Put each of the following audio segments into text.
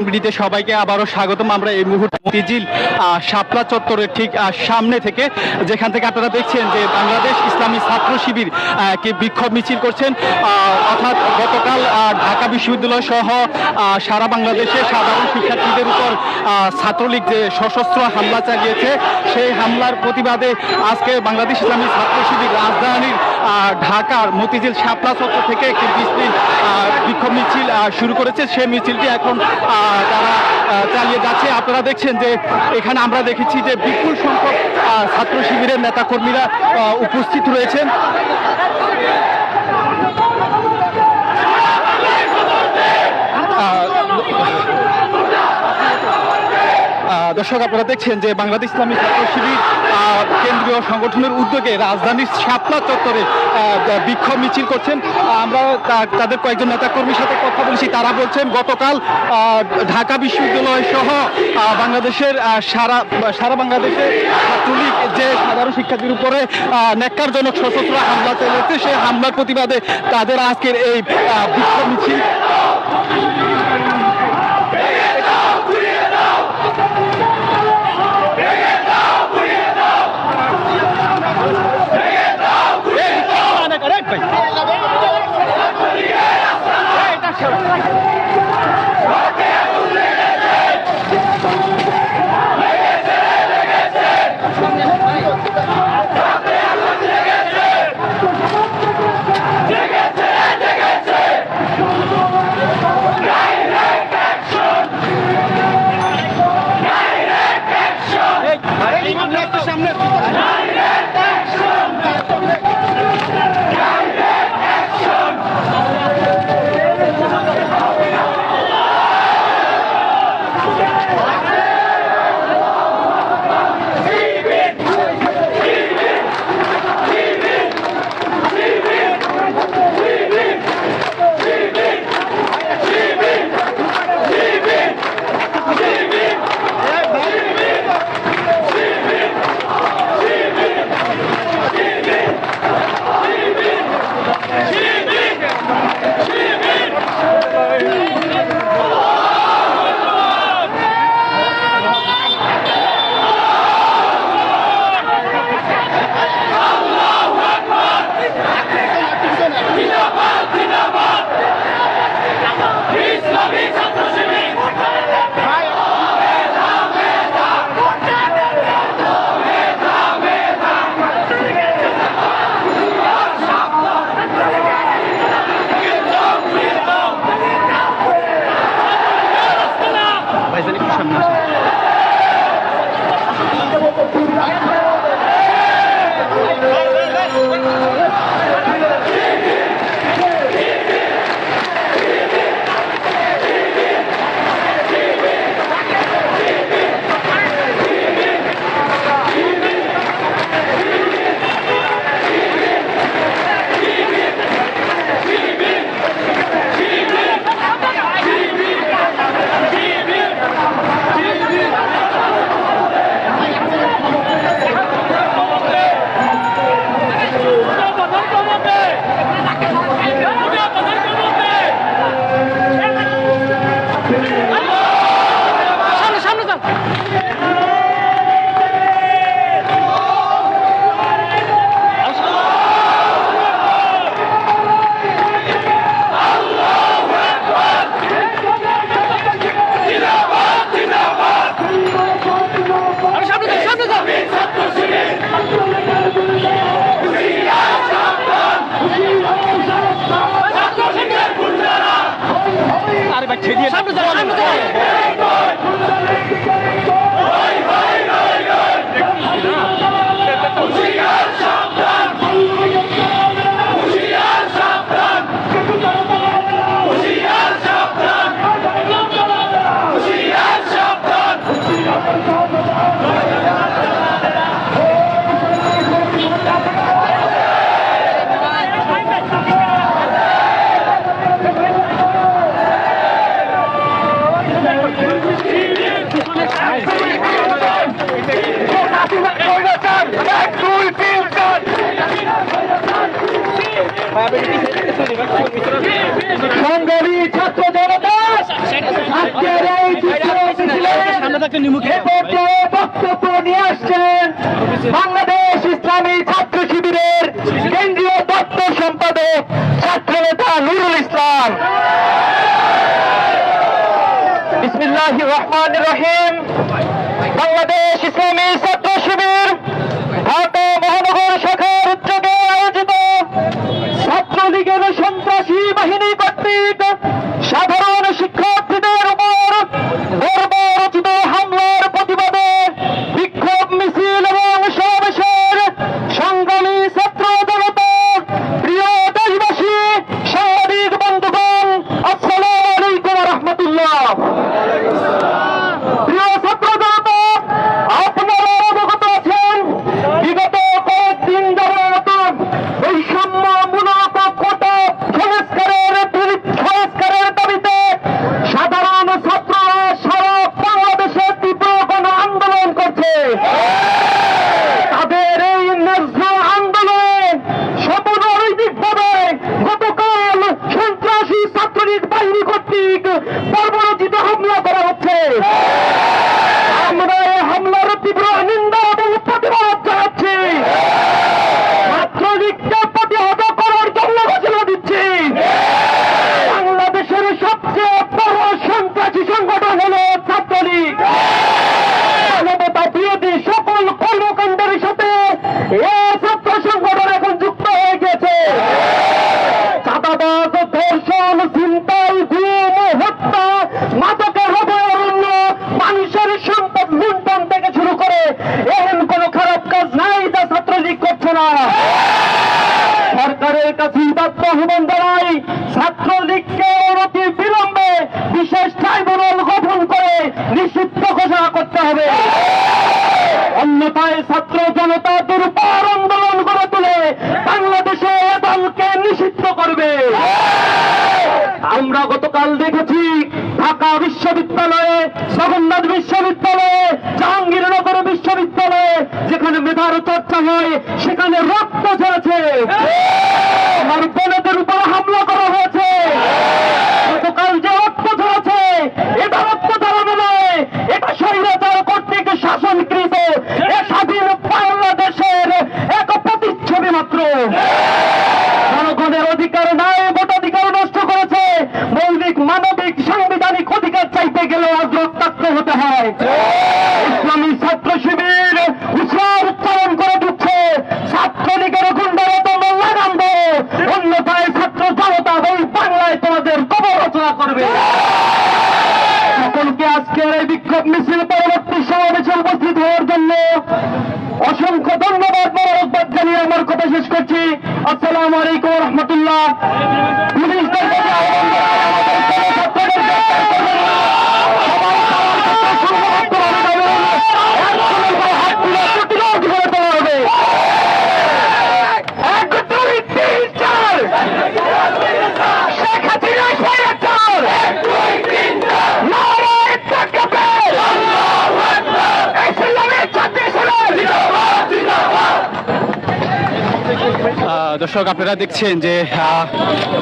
বিডিতে সবাইকে আবারও স্বাগতম। আমরা এই মুহূর্তে মতিঝিল শাপলা চত্বরের ঠিক সামনে থেকে, যেখান থেকে আপনারা দেখছেন যে বাংলাদেশ ইসলামী ছাত্র শিবির কে বিক্ষোভ মিছিল করছেন। অর্থাৎ গতকাল ঢাকা বিশ্ববিদ্যালয় সহ সারা বাংলাদেশে সাধারণ শিক্ষার্থীদের উপর ছাত্রলীগ যে সশস্ত্র হামলা চালিয়েছে, সেই হামলার প্রতিবাদে আজকে বাংলাদেশ ইসলামী ছাত্র শিবির রাজধানীর ঢাকার মতিঝিল শাপলা চত্বর থেকে একটি বিক্ষোভ মিছিল শুরু করেছে। সেই মিছিলটি এখন তারা চালিয়ে যাচ্ছে। আপনারা দেখছেন যে এখানে আমরা দেখেছি যে বিপুল সংখ্যক ছাত্র শিবিরের নেতাকর্মীরা উপস্থিত রয়েছেন। দর্শক, আপনারা দেখছেন যে বাংলাদেশ ইসলামী ছাত্র শিবির কেন্দ্রীয় সংগঠনের উদ্যোগে রাজধানীর শাপলা চত্বরে বিক্ষোভ মিছিল করছেন। আমরা তাদের কয়েকজন নেতাকর্মীর সাথে কথা বলেছি। তারা বলছেন গতকাল ঢাকা বিশ্ববিদ্যালয় সহ বাংলাদেশের সারা বাংলাদেশের ছাত্রলীগ যে সাধারণ শিক্ষার্থীর উপরে ন্যাক্কারজনক সশস্ত্র হামলা চালিয়েছে, সেই হামলার প্রতিবাদে তাদের আজকের এই বিক্ষোভ মিছিল। সংগ্রামী ছাত্র জনতা আজকের এই বক্তব্য নিয়ে আসছেন বাংলাদেশ ইসলামী ছাত্র শিবিরের কেন্দ্রীয় দপ্তর সম্পাদক ছাত্রনেতা নুরুল ইসলাম। বিসমিল্লাহির রহমানির রহিম। বাংলাদেশ ইসলামী ছাত্র শিবির ঢাকা মহানগর শাখার উদ্যোগে আয়োজিত ছাত্রলীগের সন্ত্রাসী বাহিনী কর্তৃক সাধারণ শিক্ষার্থীদের উপর বর্বরচিত হামলার প্রতিবাদে বিক্ষোভ মিছিল এবং সমাবেশের সংগ্রামী ছাত্র জনতা, প্রিয় দেশবাসী, সাংবাদিক বন্ধুগণ, আসসালামু আলাইকুম ওয়া রাহমাতুল্লাহ। প্রিয় ছাত্র জনতা, আপনারা অবগত আছেন বিগত কয়েকদিন যাবত বৈষম্যমূলক কোটা সংস্কারের দাবিতে সাধারণ ছাত্ররা সারা বাংলাদেশে তীব্র গণ আন্দোলন করছে। তাদের এই ন্যায্য আন্দোলনে সাম্প্রদায়িকভাবে গতকাল সন্ত্রাসী ছাত্রলীগ বাহিনী কর্তৃক বর্বরচিত হামলা করা হচ্ছে। আমরা এই হামলার তীব্র নিন্দা এবং প্রতিবাদ জানাচ্ছি। ছাত্রলীগকে প্রতিহত করার জন্য ঘোষণা দিচ্ছি। বাংলাদেশের সবচেয়ে বড় সন্ত্রাসী সংগঠন হল ছাত্রলীগ। মানবতা বিরোধী সকল কর্মকাণ্ডের সাথে এই ছাত্র সংগঠন এখন যুক্ত হয়ে গেছে। চাঁদাবাজ, ধর্ষণ, ছিনতাই, গুম, হত্যা, মাদকের অভয়ারণ্য, মানুষের সম্পদ লুণ্ঠন থেকে শুরু করে এমন কোন খারাপ কাজ নাই যা ছাত্রলীগ করছে না। সরকারের কাছে আহ্বান জানাই, ছাত্রলীগকে অতি বিলম্বে বিশেষ ট্রাইব্যুনাল গঠন করে নিষিদ্ধ ঘোষণা করতে হবে। অন্যথায় ছাত্র জনতা দুর্বার আন্দোলন গড়ে তুলে বাংলাদেশে এ দলকে নিষিদ্ধ করবে। আমরা গতকাল দেখেছি ঢাকা বিশ্ববিদ্যালয়ে, জগন্নাথ বিশ্ববিদ্যালয়ে, জাহাঙ্গীরনগর বিশ্ববিদ্যালয়ে যেখানে মেধার চর্চা হয় সেখানে রক্ত ঝরেছে। আমার বোনদের উপর হামলা করা হয়েছে। গতকাল যে রক্ত ঝরেছে এটা রক্ত ঝরানো নয়, এটা স্বৈরাচার কর্তৃক শাসনকৃত এ স্বাধীন বাংলাদেশের এক প্রতিচ্ছবি মাত্র। জনগণের অধিকার নাই, ভোটাধিকার নষ্ট করেছে। মৌলিক মানবিক সাংবিধানিক অধিকার চাইতে গেলে আজ রক্তাক্ত হতে হয়। ইসলামী ছাত্র শিবির হুঁশিয়ার উচ্চারণ করে দিচ্ছে, ছাত্রলীগের গুন্ডারা তোমরা লাগাম দাও, অন্যথায় ছাত্র জনতা ওই বাংলায় তোমাদের কবর রচনা করবে। সকলকে আজকের এই বিক্ষোভ মিছিল পরবর্তী সমাবেশে উপস্থিত হওয়ার জন্য অসংখ্য ধন্যবাদ, মোবারকবাদ জানিয়ে আমার কথা শেষ করছি। আসসালামু আলাইকুম ওয়া রাহমাতুল্লাহ। পুলিশদের কাছে আহ্বান জানাই, আমাদের ছাত্রদের প্রতিরোধ করে দেওয়া হবে। 1, 2, 3, 4 শেখ হাসিনা স্বৈরাচার। নারায়ে তাকবীর। ইসলামী ছাত্র শিবির। দর্শক, আপনারা দেখছেন যে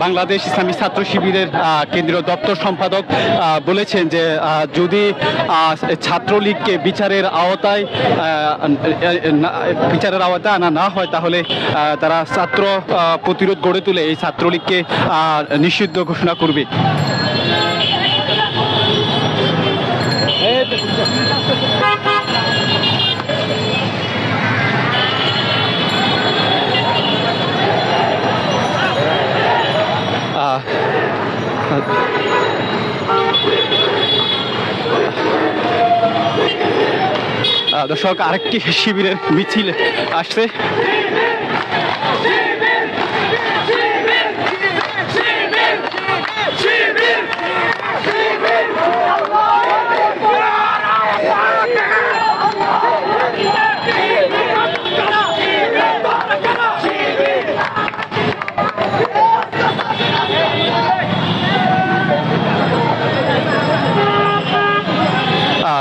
বাংলাদেশ ইসলামী ছাত্র শিবিরের কেন্দ্রীয় দপ্তর সম্পাদক বলেছেন যে যদি ছাত্রলীগকে বিচারের আওতায় আনা না হয় তাহলে তারা ছাত্র প্রতিরোধ গড়ে তুলে এই ছাত্রলীগকে নিষিদ্ধ ঘোষণা করবে। দর্শক, আরেকটি শিবিরের মিছিল আসছে।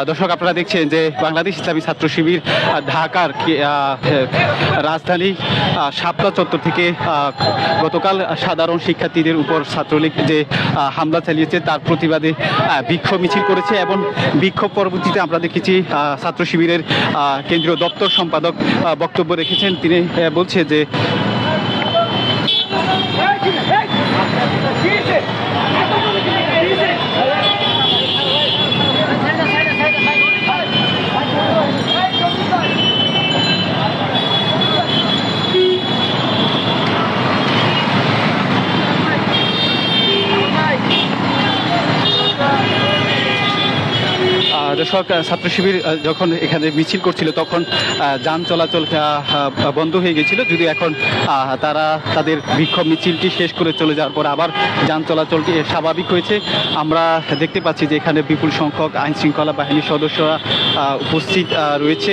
দর্শক আপনারা দেখছেন যে বাংলাদেশ ইসলামী ছাত্র শিবির ঢাকার রাজধানী শাপলা চত্বর থেকে গতকাল সাধারণ শিক্ষার্থীদের উপর ছাত্রলীগ যে হামলা চালিয়েছে তার প্রতিবাদে বিক্ষোভ মিছিল করেছে এবং বিক্ষোভ পরবর্তীতে আমরা দেখেছি ছাত্র শিবিরের কেন্দ্রীয় দপ্তর সম্পাদক বক্তব্য রেখেছেন। তিনি বলছে যে দর্শক ছাত্র শিবির যখন এখানে মিছিল করছিল তখন যান চলাচল বন্ধ হয়ে গেছিল, যদি এখন তারা তাদের বিক্ষোভ মিছিলটি শেষ করে চলে যাওয়ার পর আবার যান চলাচলটি স্বাভাবিক হয়েছে। আমরা দেখতে পাচ্ছি যে এখানে বিপুল সংখ্যক আইন শৃঙ্খলা বাহিনীর সদস্যরা উপস্থিত রয়েছে।